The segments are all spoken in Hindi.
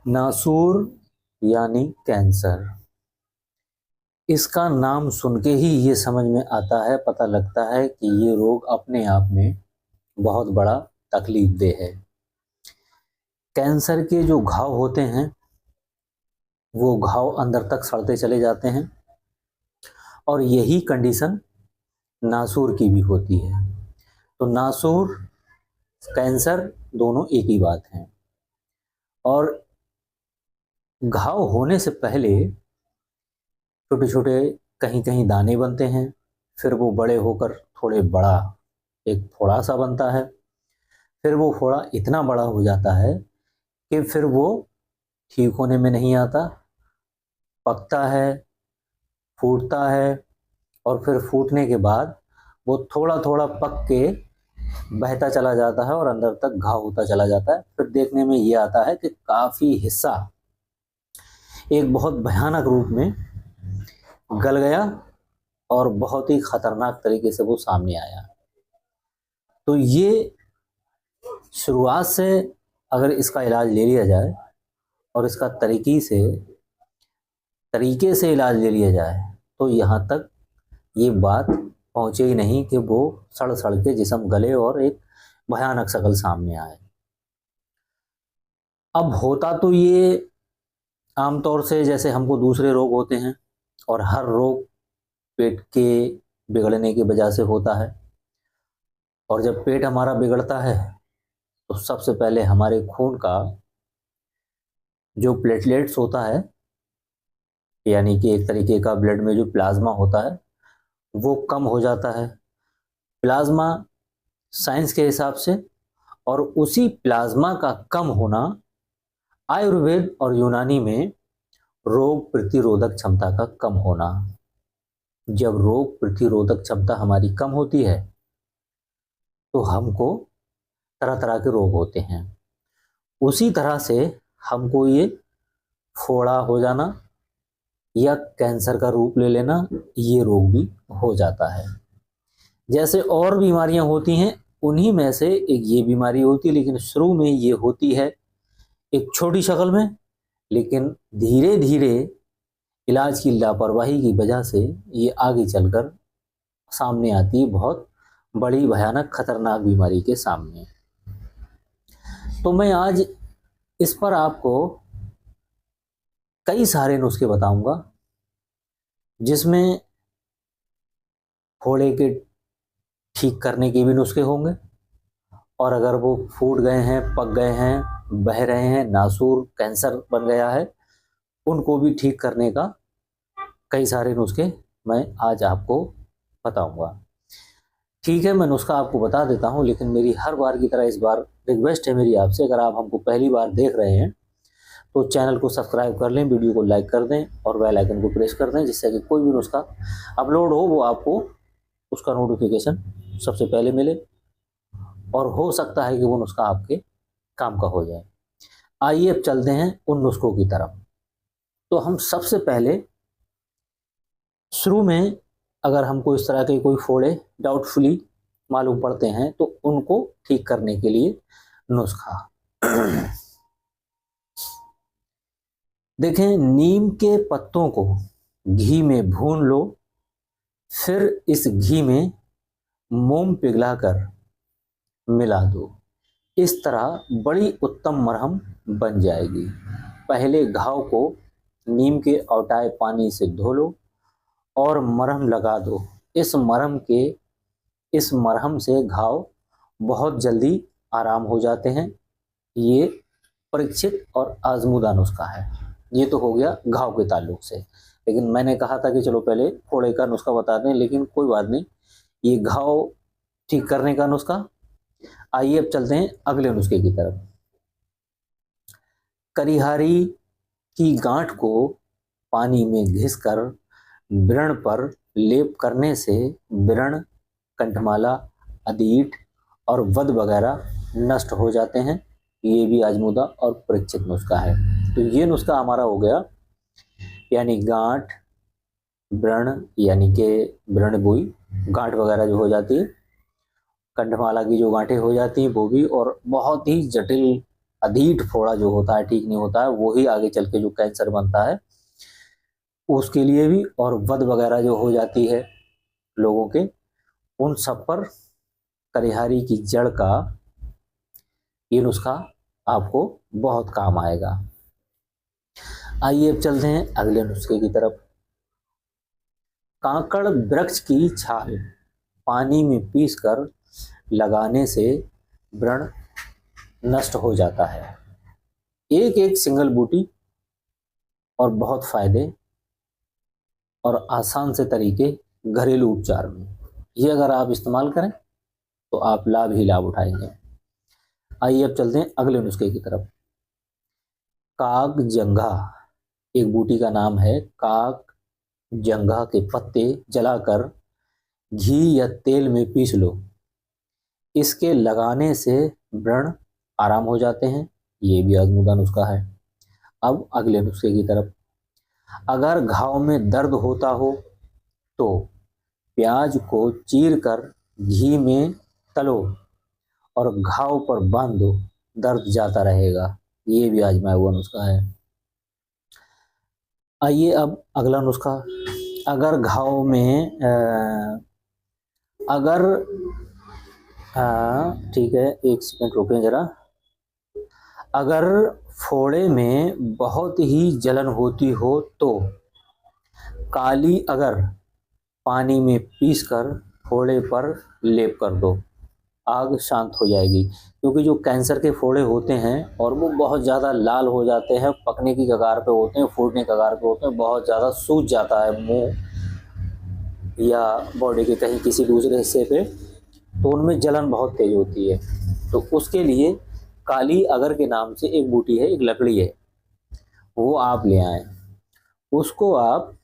नासूर यानी कैंसर। इसका नाम सुन के ही ये समझ में आता है, पता लगता है कि ये रोग अपने आप में बहुत बड़ा तकलीफ देह है। कैंसर के जो घाव होते हैं वो घाव अंदर तक सड़ते चले जाते हैं और यही कंडीशन नासूर की भी होती है। तो नासूर कैंसर दोनों एक ही बात है। और घाव होने से पहले छोटे छोटे कहीं कहीं दाने बनते हैं, फिर वो बड़े होकर थोड़े बड़ा एक फोड़ा सा बनता है, फिर वो फोड़ा इतना बड़ा हो जाता है कि फिर वो ठीक होने में नहीं आता, पकता है, फूटता है और फिर फूटने के बाद वो थोड़ा थोड़ा पक के बहता चला जाता है और अंदर तक घाव होता चला जाता है। फिर देखने में ये आता है कि काफ़ी हिस्सा एक बहुत भयानक रूप में गल गया और बहुत ही खतरनाक तरीके से वो सामने आया। तो ये शुरुआत से अगर इसका इलाज ले लिया जाए और इसका तरीके से इलाज ले लिया जाए तो यहाँ तक ये बात पहुँचे ही नहीं कि वो सड़ सड़ के जिस्म गले और एक भयानक शकल सामने आए। अब होता तो ये आमतौर से जैसे हमको दूसरे रोग होते हैं, और हर रोग पेट के बिगड़ने की वजह से होता है। और जब पेट हमारा बिगड़ता है तो सबसे पहले हमारे खून का जो प्लेटलेट्स होता है, यानी कि एक तरीके का ब्लड में जो प्लाज्मा होता है वो कम हो जाता है। प्लाज्मा साइंस के हिसाब से, और उसी प्लाज्मा का कम होना आयुर्वेद और यूनानी में रोग प्रतिरोधक क्षमता का कम होना। जब रोग प्रतिरोधक क्षमता हमारी कम होती है तो हमको तरह तरह के रोग होते हैं। उसी तरह से हमको ये फोड़ा हो जाना या कैंसर का रूप ले लेना, ये रोग भी हो जाता है। जैसे और बीमारियां होती हैं उन्हीं में से एक ये बीमारी होती है, लेकिन शुरू में ये होती है एक छोटी शक्ल में, लेकिन धीरे धीरे इलाज की लापरवाही की वजह से ये आगे चलकर सामने आती है बहुत बड़ी भयानक खतरनाक बीमारी के सामने। तो मैं आज इस पर आपको कई सारे नुस्खे बताऊंगा, जिसमें फोड़े के ठीक करने के भी नुस्खे होंगे, और अगर वो फूट गए हैं, पक गए हैं, बह रहे हैं, नासूर कैंसर बन गया है, उनको भी ठीक करने का कई सारे नुस्खे मैं आज आपको बताऊंगा। ठीक है, मैं नुस्खा आपको बता देता हूं, लेकिन मेरी हर बार की तरह इस बार रिक्वेस्ट है मेरी आपसे, अगर आप हमको पहली बार देख रहे हैं तो चैनल को सब्सक्राइब कर लें, वीडियो को लाइक कर दें और बेल आइकन को प्रेस कर दें, जिससे कि कोई भी नुस्खा अपलोड हो वो आपको उसका नोटिफिकेशन सबसे पहले मिले, और हो सकता है कि वो नुस्खा आपके काम का हो जाए। आइए अब चलते हैं उन नुस्खों की तरफ। तो हम सबसे पहले शुरू में अगर हमको इस तरह के कोई फोड़े डाउटफुली मालूम पड़ते हैं तो उनको ठीक करने के लिए नुस्खा देखें, नीम के पत्तों को घी में भून लो, फिर इस घी में मोम पिघलाकर मिला दो। इस तरह बड़ी उत्तम मरहम बन जाएगी। पहले घाव को नीम के औटाए पानी से धो लो और मरहम लगा दो। इस मरहम से घाव बहुत जल्दी आराम हो जाते हैं। ये परीक्षित और आजमूदा नुस्खा है। ये तो हो गया घाव के ताल्लुक से, लेकिन मैंने कहा था कि चलो पहले फोड़े का नुस्खा बता दें, लेकिन कोई बात नहीं, ये घाव ठीक करने का नुस्खा। आइए अब चलते हैं अगले नुस्खे की तरफ। करिहारी की गांठ को पानी में घिसकर व्रण पर लेप करने से व्रण, कंठमाला, अधीठ और वध वगैरह नष्ट हो जाते हैं। ये भी आजमूदा और परीक्षित नुस्खा है। तो ये नुस्खा हमारा हो गया, यानी गांठ, व्रण यानी कि व्रण बुई, गांठ वगैरह जो हो जाती है, कंठमाला की जो गांठें हो जाती हैं वो भी, और बहुत ही जटिल अधीठ फोड़ा जो होता है ठीक नहीं होता है, वो ही आगे चल के जो कैंसर बनता है उसके लिए भी, और वध वगैरह जो हो जाती है लोगों के, उन सब पर करिहारी की जड़ का ये नुस्खा आपको बहुत काम आएगा। आइए अब चलते हैं अगले नुस्खे की तरफ। कांकड़ वृक्ष की छाल पानी में पीसकर लगाने से व्रण नष्ट हो जाता है। एक एक सिंगल बूटी और बहुत फायदे और आसान से तरीके घरेलू उपचार में, ये अगर आप इस्तेमाल करें तो आप लाभ ही लाभ उठाएंगे। आइए अब चलते हैं अगले नुस्खे की तरफ। काग जंघा एक बूटी का नाम है। काग जंघा के पत्ते जलाकर घी या तेल में पीस लो, इसके लगाने से व्रण आराम हो जाते हैं। ये भी आजमूदा नुस्खा है। अब अगले नुस्खे की तरफ। अगर घाव में दर्द होता हो तो प्याज को चीर कर घी में तलो और घाव पर बांध दो, दर्द जाता रहेगा। ये भी आजमाया हुआ नुस्खा है। आइए अब अगला नुस्खा। अगर घाव में अगर ठीक है, एक सेकंड रुकें जरा। अगर फोड़े में बहुत ही जलन होती हो तो काली अगर पानी में पीसकर फोड़े पर लेप कर दो, आग शांत हो जाएगी। क्योंकि जो कैंसर के फोड़े होते हैं और वो बहुत ज़्यादा लाल हो जाते हैं, पकने की कगार पे होते हैं, फूटने की कगार पे होते हैं, बहुत ज़्यादा सूज जाता है मुंह या बॉडी के कहीं किसी दूसरे हिस्से पे, तो उनमें जलन बहुत तेज होती है। तो उसके लिए काली अगर के नाम से एक बूटी है, एक लकड़ी है, वो आप ले आएँ। उसको आप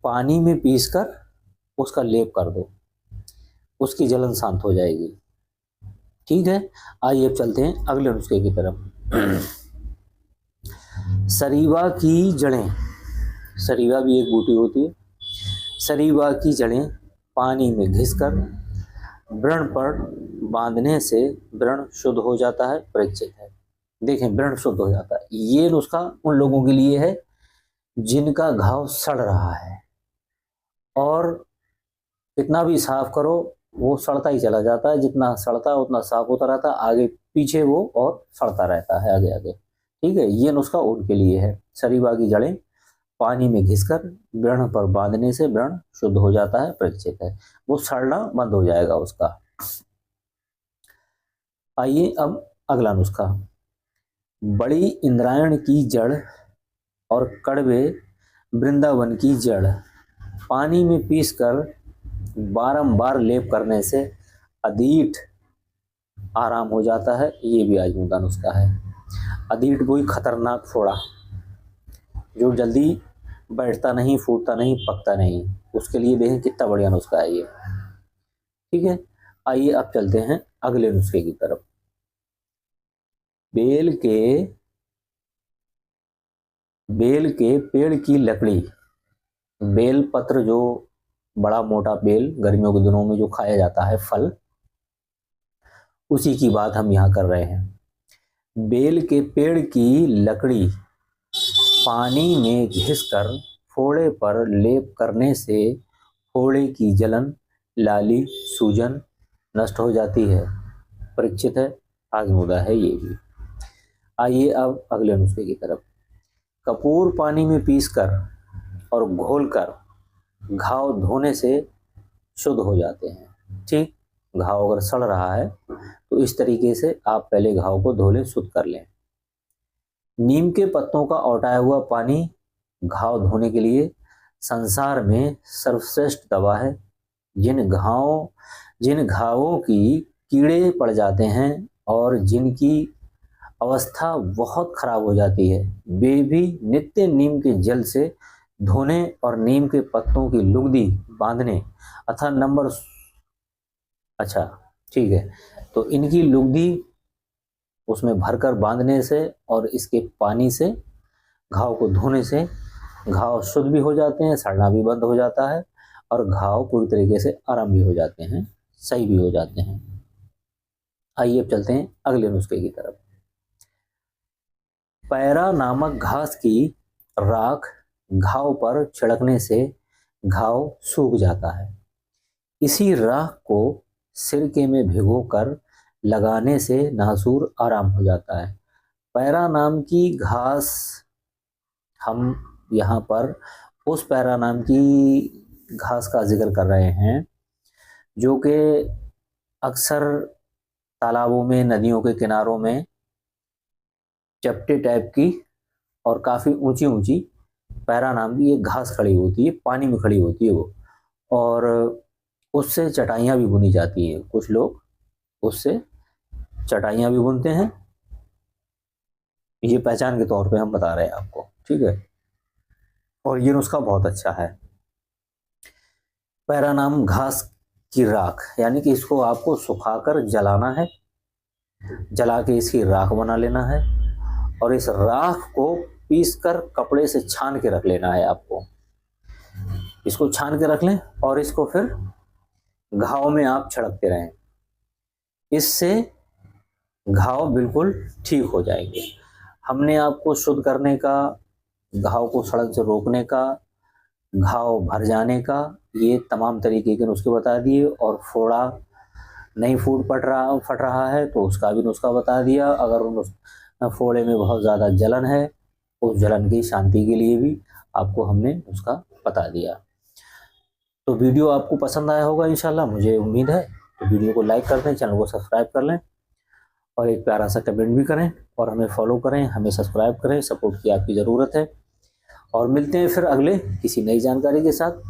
पानी में पीसकर उसका लेप कर दो, उसकी जलन शांत हो जाएगी। ठीक है, आइए अब चलते हैं अगले नुस्खे की तरफ। सरीवा की जड़ें, सरीवा भी एक बूटी होती है। सरीवा की जड़ें पानी में घिसकर व्रण पर बांधने से व्रण शुद्ध हो जाता है। परीक्षित है। देखें, व्रण शुद्ध हो जाता है। ये नुस्खा उन लोगों के लिए है जिनका घाव सड़ रहा है और कितना भी साफ करो वो सड़ता ही चला जाता है, जितना सड़ता है उतना साफ होता रहता है, आगे पीछे वो और सड़ता रहता है आगे आगे। ठीक है, ये नुस्खा उनके लिए है। सरीवा की जड़ें पानी में घिसकर व्रण पर बांधने से व्रण शुद्ध हो जाता है। परीक्षित है, वो सड़ना बंद हो जाएगा उसका। आइए अब अगला नुस्खा। बड़ी इंद्रायण की जड़ और कड़वे वृंदावन की जड़ पानी में पीसकर बारंबार लेप करने से अधीठ आराम हो जाता है। ये भी आजमूदा नुस्खा है। अधीठ कोई खतरनाक फोड़ा जो जल्दी बैठता नहीं, फूटता नहीं, पकता नहीं, उसके लिए देखें कितना बढ़िया नुस्खा है ये। ठीक है, आइए अब चलते हैं अगले नुस्खे की तरफ। बेल के पेड़ की लकड़ी, बेल पत्र जो बड़ा मोटा बेल गर्मियों के दिनों में जो खाया जाता है फल, उसी की बात हम यहाँ कर रहे हैं। बेल के पेड़ की लकड़ी पानी में घिसकर फोड़े पर लेप करने से फोड़े की जलन, लाली, सूजन नष्ट हो जाती है। परीक्षित है, आजमूदा है ये भी। आइए अब अगले नुस्खे की तरफ। कपूर पानी में पीसकर और घोलकर घाव धोने से शुद्ध हो जाते हैं। ठीक, घाव अगर सड़ रहा है तो इस तरीके से आप पहले घाव को धो लें, शुद्ध कर लें। नीम के पत्तों का औटाया हुआ पानी घाव धोने के लिए संसार में सर्वश्रेष्ठ दवा है। जिन घावों की कीड़े पड़ जाते हैं और जिनकी अवस्था बहुत खराब हो जाती है, वे भी नित्य नीम के जल से धोने और नीम के पत्तों की लुगदी बांधने अथवा ठीक है, तो इनकी लुगदी उसमें भरकर बांधने से और इसके पानी से घाव को धोने से घाव शुद्ध भी हो जाते हैं, सड़ना भी बंद हो जाता है और घाव पूरी तरीके से आराम भी हो जाते हैं, सही भी हो जाते हैं। आइए अब चलते हैं अगले नुस्खे की तरफ। पैरा नामक घास की राख घाव पर छिड़कने से घाव सूख जाता है। इसी राख को सिरके में भिगोकर लगाने से नासूर आराम हो जाता है। पैरा नाम की घास, हम यहाँ पर उस पैरा नाम की घास का जिक्र कर रहे हैं जो कि अक्सर तालाबों में, नदियों के किनारों में चपटे टाइप की और काफ़ी ऊंची ऊंची पैरा नाम की एक घास खड़ी होती है, पानी में खड़ी होती है वो, और उससे चटाइयाँ भी बुनी जाती हैं। कुछ लोग उससे चटाइयाँ भी बुनते हैं। ये पहचान के तौर पे हम बता रहे हैं आपको, ठीक है। और ये नुस्खा बहुत अच्छा है। पैरा नाम घास की राख, यानी कि इसको आपको सुखाकर जलाना है, जला के इसकी राख बना लेना है और इस राख को पीसकर कपड़े से छान के रख लेना है आपको। इसको छान के रख लें और इसको फिर घाव में आप छिड़कते रहें, इससे घाव बिल्कुल ठीक हो जाएंगे। हमने आपको शुद्ध करने का, घाव को सड़न से रोकने का, घाव भर जाने का, ये तमाम तरीके के नुस्खे बता दिए। और फोड़ा नहीं फट रहा है तो उसका भी नुस्खा बता दिया। अगर उस फोड़े में बहुत ज़्यादा जलन है, उस जलन की शांति के लिए भी आपको हमने नुस्खा बता दिया। तो वीडियो आपको पसंद आया होगा इंशाल्लाह, मुझे उम्मीद है। तो वीडियो को लाइक कर दें, चैनल को सब्सक्राइब कर लें और एक प्यारा सा कमेंट भी करें और हमें फॉलो करें, हमें सब्सक्राइब करें। सपोर्ट की आपकी ज़रूरत है। और मिलते हैं फिर अगले किसी नई जानकारी के साथ।